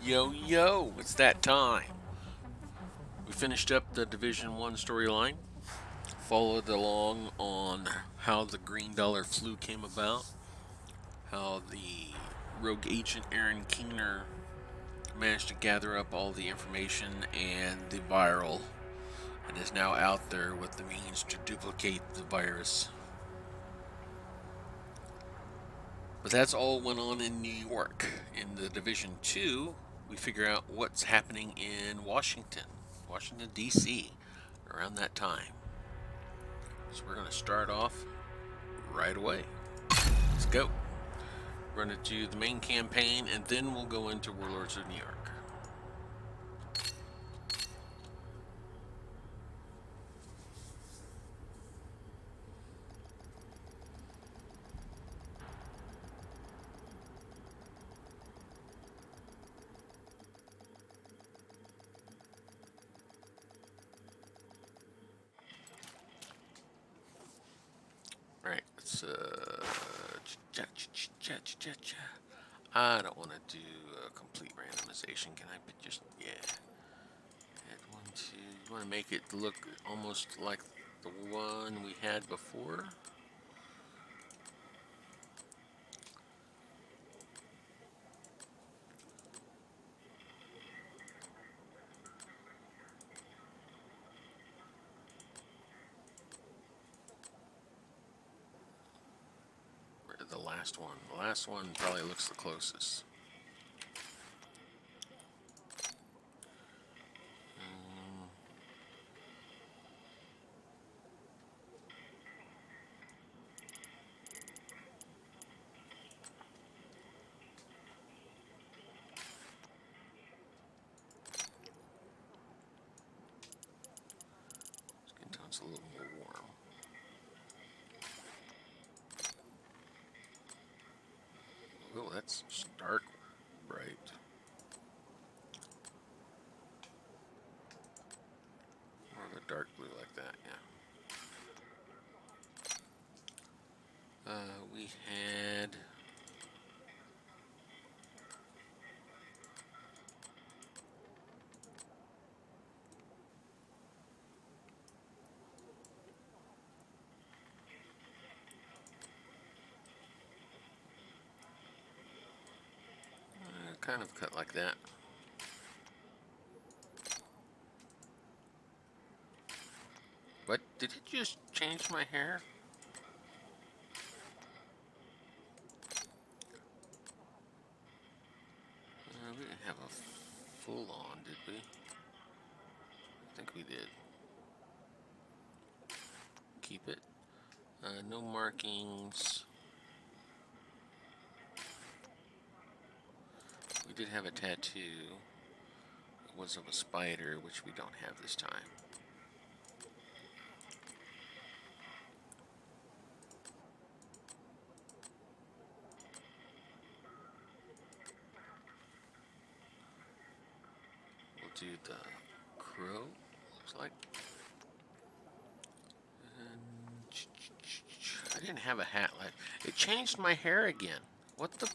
Yo, yo, it's that time. We finished up the Division 1 storyline, followed along on how the Green Dollar flu came about, how the rogue agent Aaron Keener managed to gather up all the information and the viral, and is now out there with the means to duplicate the virus. But that's all went on in New York. In the Division 2, we figure out what's happening in Washington, D.C., around that time. So we're going to start off right away. Let's go. We're going to do the main campaign, and then we'll go into Warlords of New York. All right, let's I don't want to do a complete randomization. Can I just add one, two? You want to make it look almost like the one we had before? Or the last one. The last one probably looks the closest. Skin tone's a little more warm. Oh, that's stark bright. More of a dark blue like that, yeah. We had kind of cut like that. What? Did it just change my hair? We didn't have a full on, did we? I think we did. Keep it. No markings. We did have a tattoo. It was of a spider, which we don't have this time. We'll do the crow, looks like. And I didn't have a hat like it changed my hair again. What the?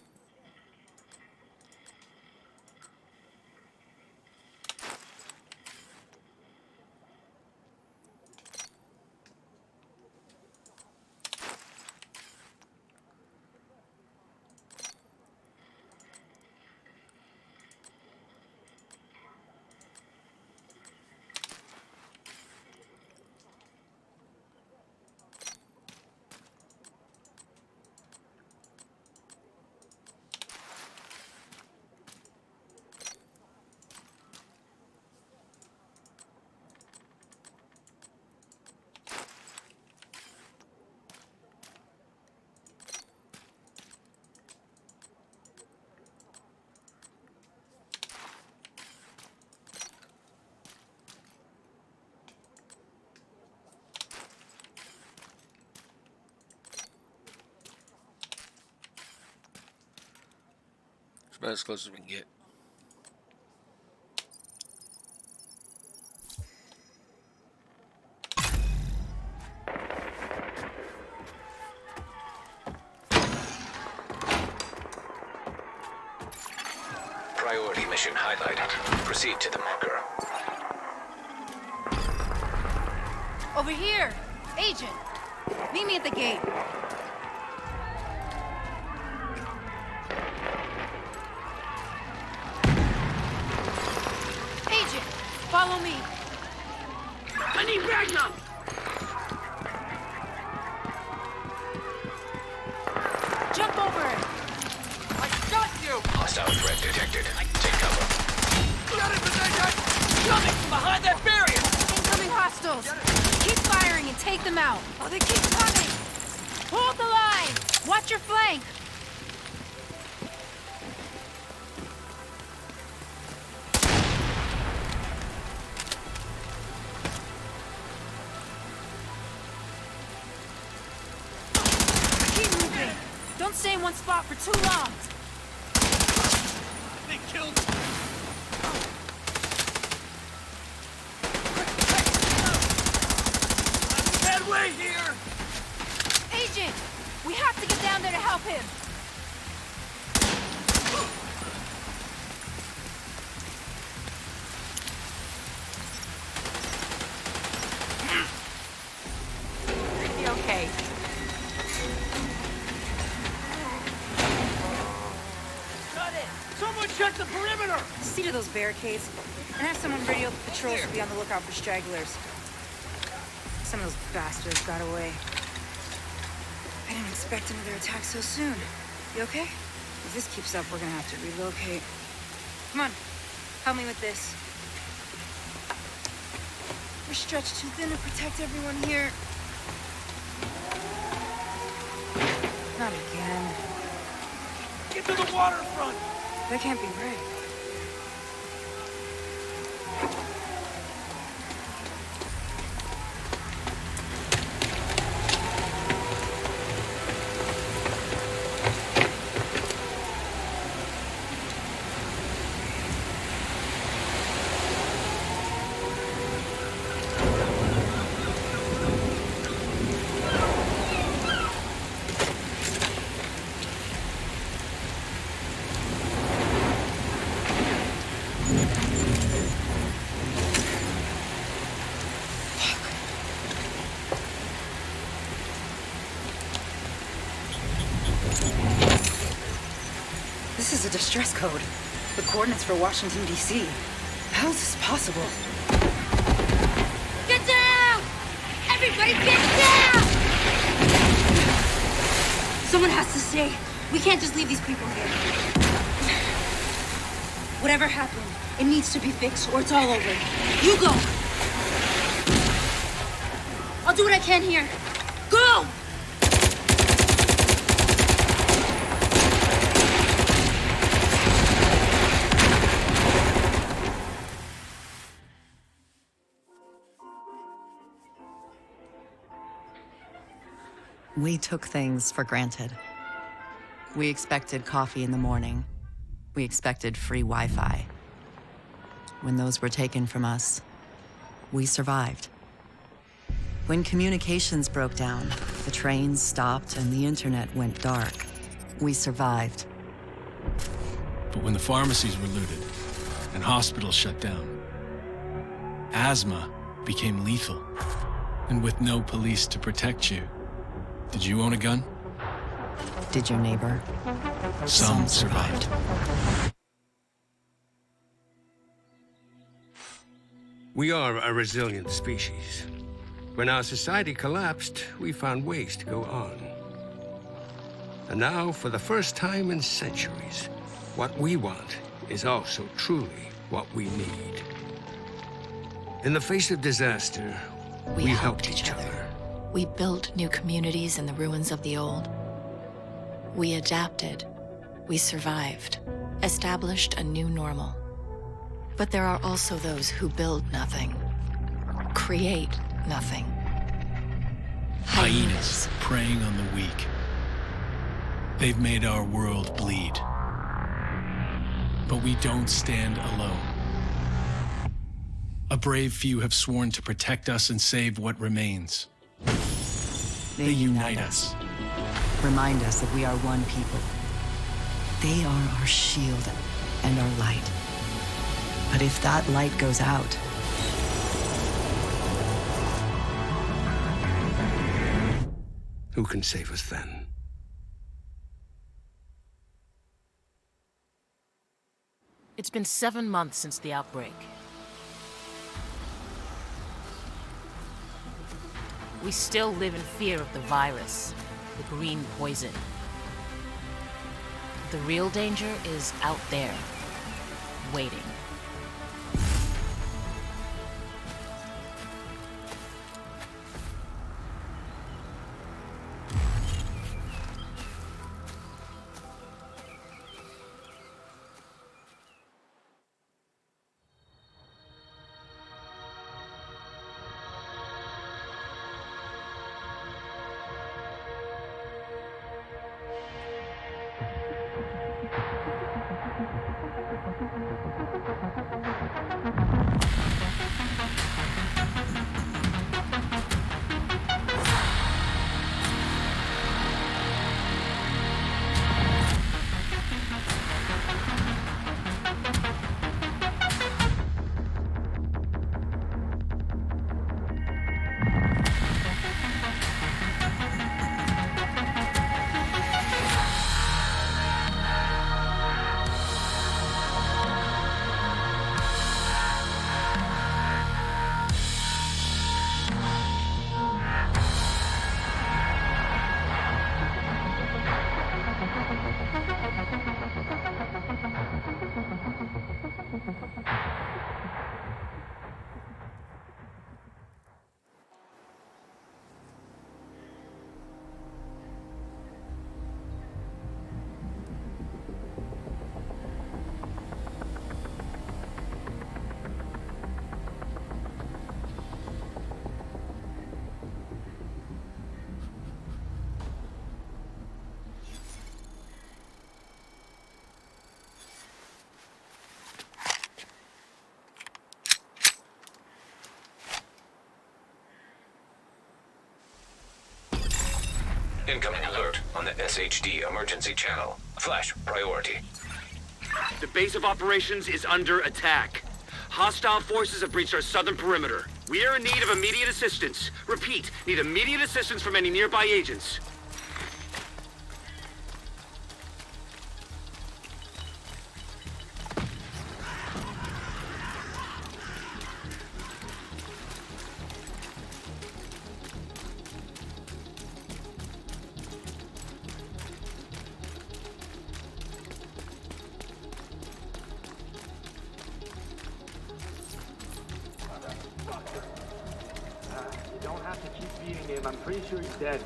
It's about as close as we can get. Priority mission highlighted. Proceed to the marker. Over here! Agent! Meet me at the gate. Agent! Follow me! I need Magnum! Jump over it! I got you! Hostile threat detected. Take cover. Got it, position! Coming from behind that barrier! Incoming hostiles! Keep firing and take them out! Oh, they keep coming! Hold the line! Watch your flank! Keep moving! Don't stay in one spot for too long! They killed me! Headway here! Agent! We have to get down there to help him! You okay? Got it! Someone check the perimeter! See to those barricades, and have someone radio the patrols to be on the lookout for stragglers. Some of those bastards got away. I didn't expect another attack so soon. You okay? If this keeps up, we're gonna have to relocate. Come on, help me with this. We're stretched too thin to protect everyone here. Not again. Get to the waterfront! That can't be right. This is a distress code. The coordinates for Washington, D.C. How is this possible? Get down! Everybody get down! Someone has to stay. We can't just leave these people here. Whatever happened, it needs to be fixed or it's all over. You go! I'll do what I can here. Go! We took things for granted. We expected coffee in the morning. We expected free Wi-Fi. When those were taken from us, we survived. When communications broke down, the trains stopped and the internet went dark, we survived. But when the pharmacies were looted and hospitals shut down, asthma became lethal. And with no police to protect you, did you own a gun? Did your neighbor? Some survived. We are a resilient species. When our society collapsed, we found ways to go on. And now, for the first time in centuries, what we want is also truly what we need. In the face of disaster, we helped each other. We built new communities in the ruins of the old. We adapted. We survived. Established a new normal. But there are also those who build nothing. Create nothing. Hyenas preying on the weak. They've made our world bleed. But we don't stand alone. A brave few have sworn to protect us and save what remains. They unite us. Remind us that we are one people. They are our shield and our light. But if that light goes out, Who can save us then? It's been 7 months since the outbreak. We still live in fear of the virus, the green poison. The real danger is out there, waiting. Incoming alert on the SHD emergency channel. Flash priority. The base of operations is under attack. Hostile forces have breached our southern perimeter. We are in need of immediate assistance. Repeat, need immediate assistance from any nearby agents. I'm pretty sure he's dead.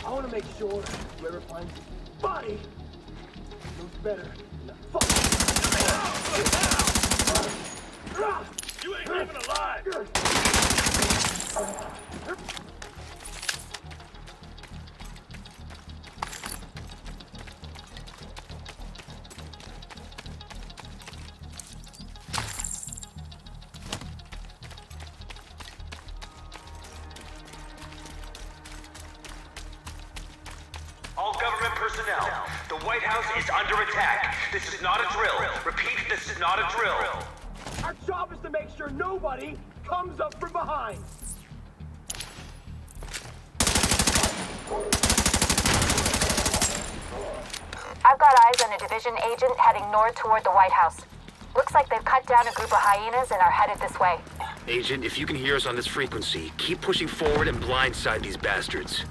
I want to make sure whoever finds his body knows better than the fuck. You ain't even alive! All government personnel, the White House is under attack. This is not a drill. Repeat, this is not a drill. Our job is to make sure nobody comes up from behind. I've got eyes on a division agent heading north toward the White House. Looks like they've cut down a group of hyenas and are headed this way. Agent, if you can hear us on this frequency, keep pushing forward and blindside these bastards.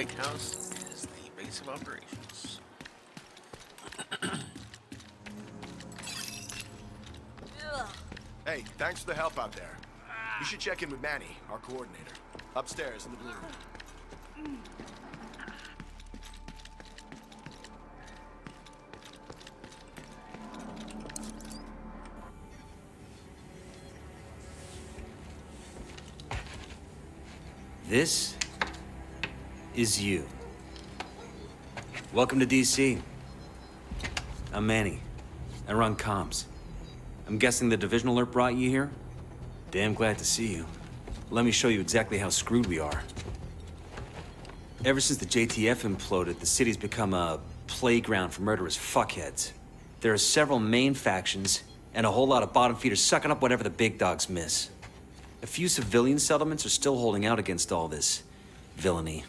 White House is the base of operations. Hey, thanks for the help out there. You should check in with Manny, our coordinator. Upstairs in the blue room. This is you. Welcome to DC. I'm Manny. I run comms. I'm guessing the division alert brought you here? Damn glad to see you. Let me show you exactly how screwed we are. Ever since the JTF imploded, the city's become a playground for murderous fuckheads. There are several main factions, and a whole lot of bottom feeders sucking up whatever the big dogs miss. A few civilian settlements are still holding out against all this villainy.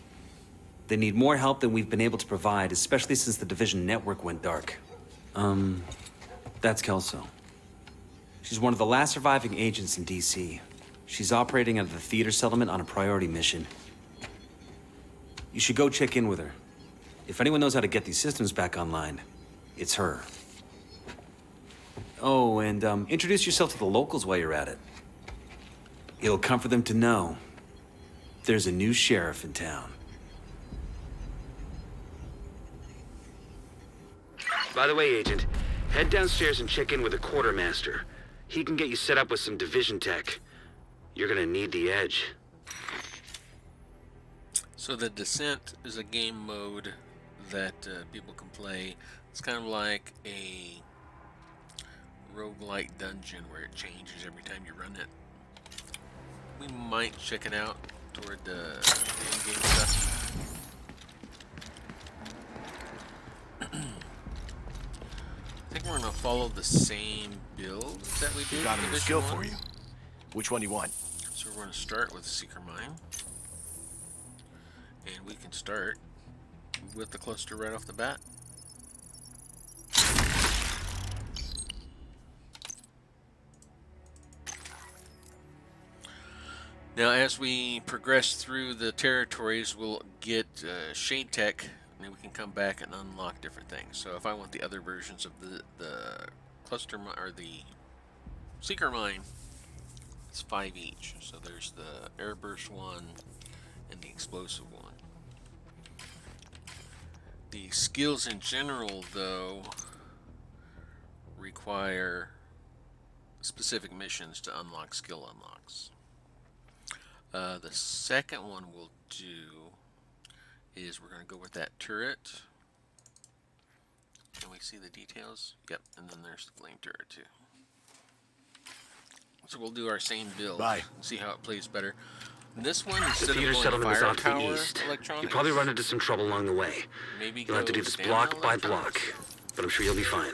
They need more help than we've been able to provide, especially since the division network went dark. That's Kelso. She's one of the last surviving agents in DC. She's operating out of the theater settlement on a priority mission. You should go check in with her. If anyone knows how to get these systems back online, it's her. Oh, and introduce yourself to the locals while you're at it. It'll comfort them to know there's a new sheriff in town. By the way, Agent, head downstairs and check in with the quartermaster. He can get you set up with some division tech. You're gonna need the edge. So the Descent is a game mode that people can play. It's kind of like a roguelike dungeon where it changes every time you run it. We might check it out toward the in-game stuff. I think we're going to follow the same build that we did. Got a new skill for you. Which one do you want? So we're going to start with Seeker Mine. And we can start with the cluster right off the bat. Now, as we progress through the territories, we'll get Shade Tech, and then we can come back and unlock different things. So, if I want the other versions of the cluster or the Seeker Mine, it's 5 each. So, there's the Airburst one and the Explosive one. The skills in general, though, require specific missions to unlock skill unlocks. The second one we'll do is we're going to go with that turret. Can we see the details? Yep, and then there's the flame turret too. So we'll do our same build. See how it plays better. This one, instead The theater of settlement is off to the firepower east. electronics, You probably run into some trouble along the way. maybe You'll have to do this block by block, but I'm sure you'll be fine.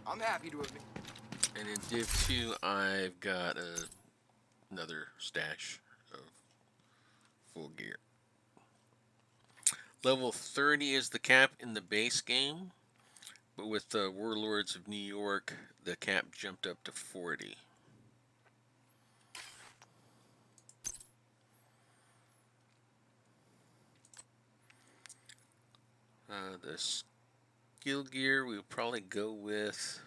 I'm happy to have been. And in Div 2, I've got another stash of full gear. Level 30 is the cap in the base game, but with the Warlords of New York, the cap jumped up to 40. The skill gear, we'll probably go with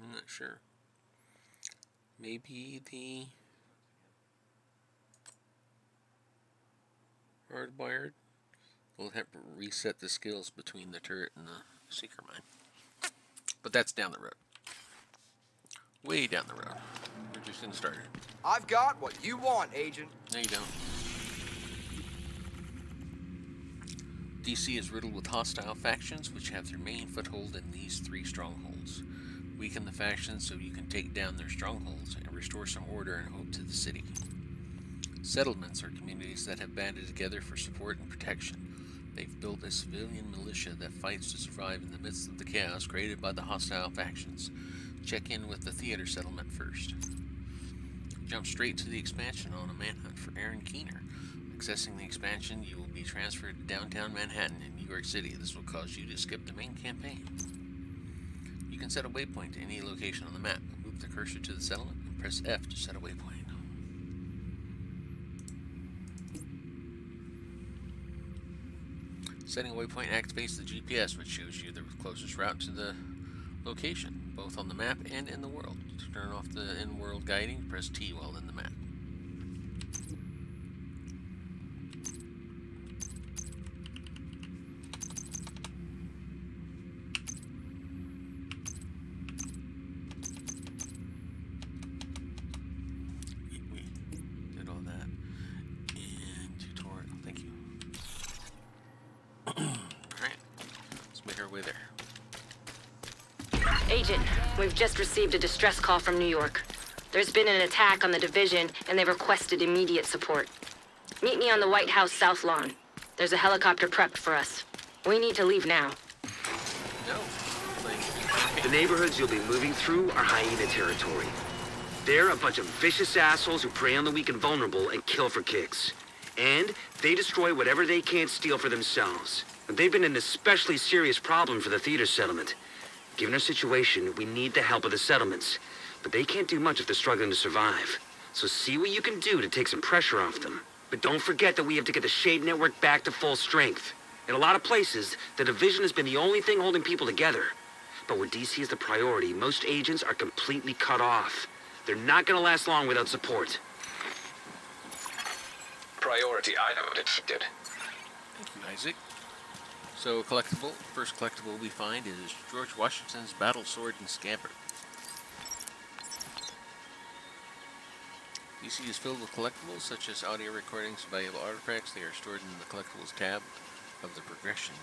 I'm not sure. Maybe the hardwired. We'll have to reset the skills between the turret and the seeker mine. But that's down the road. Way down the road. We're just getting started. I've got what you want, Agent. No, you don't. DC is riddled with hostile factions, which have their main foothold in these 3 strongholds. Weaken the factions so you can take down their strongholds and restore some order and hope to the city. Settlements are communities that have banded together for support and protection. They've built a civilian militia that fights to survive in the midst of the chaos created by the hostile factions. Check in with the theater settlement first. Jump straight to the expansion on a manhunt for Aaron Keener. Accessing the expansion, you will be transferred to downtown Manhattan in New York City. This will cause you to skip the main campaign. You can set a waypoint to any location on the map. Move the cursor to the settlement and press F to set a waypoint. Setting a waypoint activates the GPS, which shows you the closest route to the location, both on the map and in the world. To turn off the in-world guiding, press T while in the map. We did all that in tutorial. Thank you. Alright, let's make our way there. Agent, we've just received a distress call from New York. There's been an attack on the division, and they've requested immediate support. Meet me on the White House South Lawn. There's a helicopter prepped for us. We need to leave now. No. The neighborhoods you'll be moving through are hyena territory. They're a bunch of vicious assholes who prey on the weak and vulnerable and kill for kicks. And they destroy whatever they can't steal for themselves. They've been an especially serious problem for the theater settlement. Given our situation, we need the help of the settlements. But they can't do much if they're struggling to survive. So see what you can do to take some pressure off them. But don't forget that we have to get the Shade Network back to full strength. In a lot of places, the division has been the only thing holding people together. But where DC is the priority, most agents are completely cut off. They're not gonna last long without support. Priority item detected. Thank you, Isaac. So, collectible. First collectible we find is George Washington's battle sword and scabbard. DC is filled with collectibles such as audio recordings and valuable artifacts. They are stored in the collectibles tab of the progression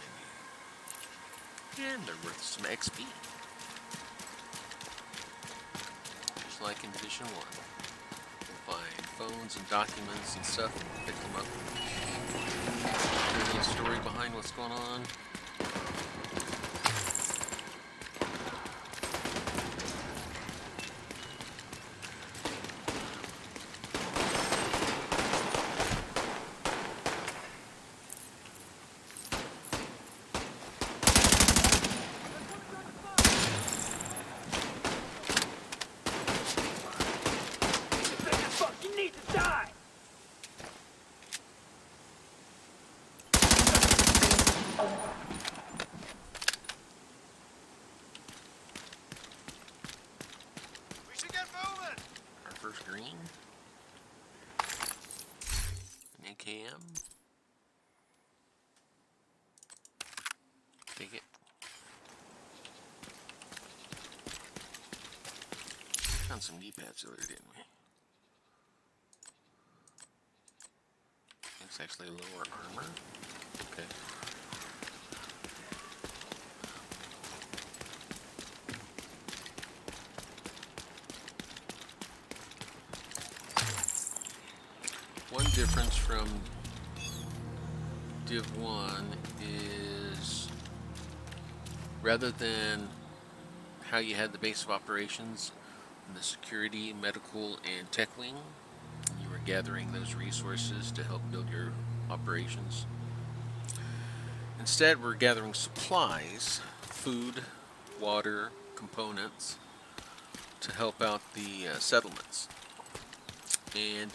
menu. And they're worth some XP. Just like in Division 1. You'll find phones and documents and stuff and pick them up. There's a little story behind what's going on. You need to die! We should get moving! Our first green. An AKM. Take it. Found some knee pads earlier, didn't we? It's actually lower armor. Okay. One difference from Div 1 is rather than how you had the base of operations in the security, medical, and tech wing, you were gathering those resources to help build your operations. Instead, we're gathering supplies, food, water, components to help out the settlements. And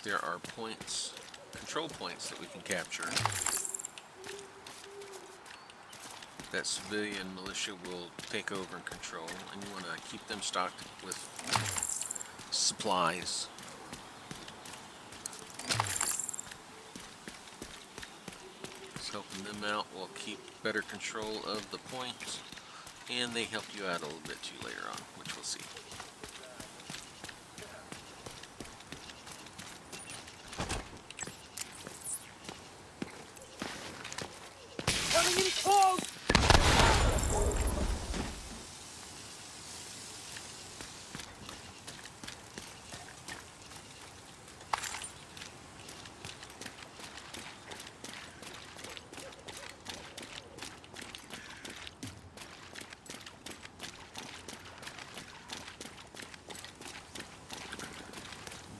there are points, control points that we can capture that civilian militia will take over and control, and you want to keep them stocked with supplies. Helping them out will keep better control of the points, and they help you out a little bit too later on, which we'll see. Coming in close!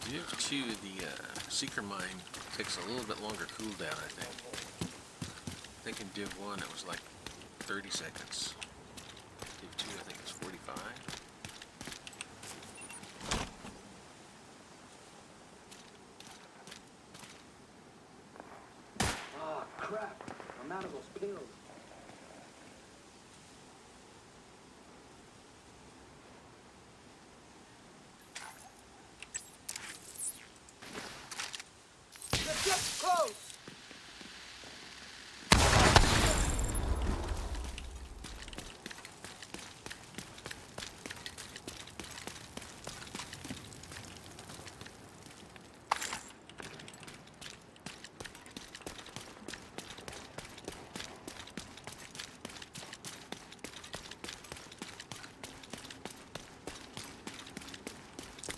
Div 2, the Seeker Mine takes a little bit longer cooldown, I think. I think in Div 1 it was like 30 seconds. Div 2 I think it's 45. Ah, crap. I'm out of those pills. Get close!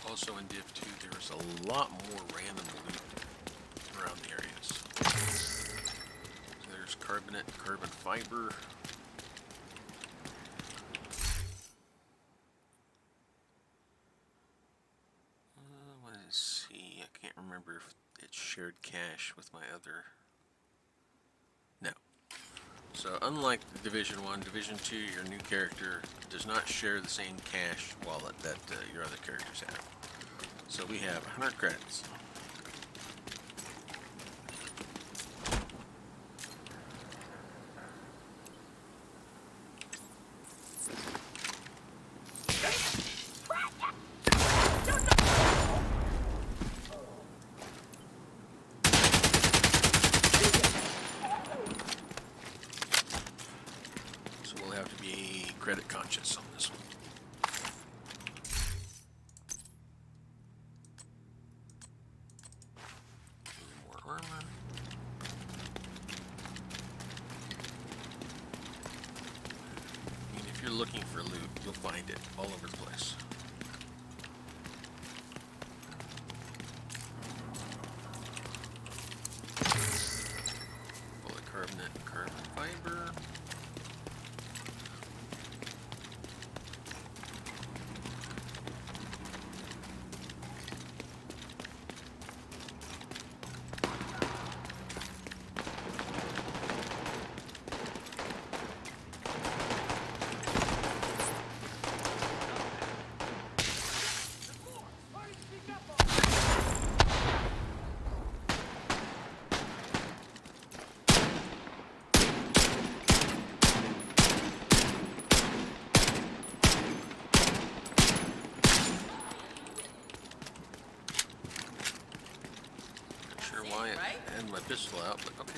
Also in Div 2 there was a lot more random loot around the areas. So there's carbonate and carbon fiber. Let's see, I can't remember if it shared cache with my other... No. So unlike Division 1, Division 2, your new character does not share the same cache wallet that your other characters have. So we have 100 credits. So we'll have to be credit conscious on this one. More armor. I mean, if you're looking for loot, you'll find it all over the place. Polycarbonate and carbon fiber. Not sure why it had my pistol out, but okay.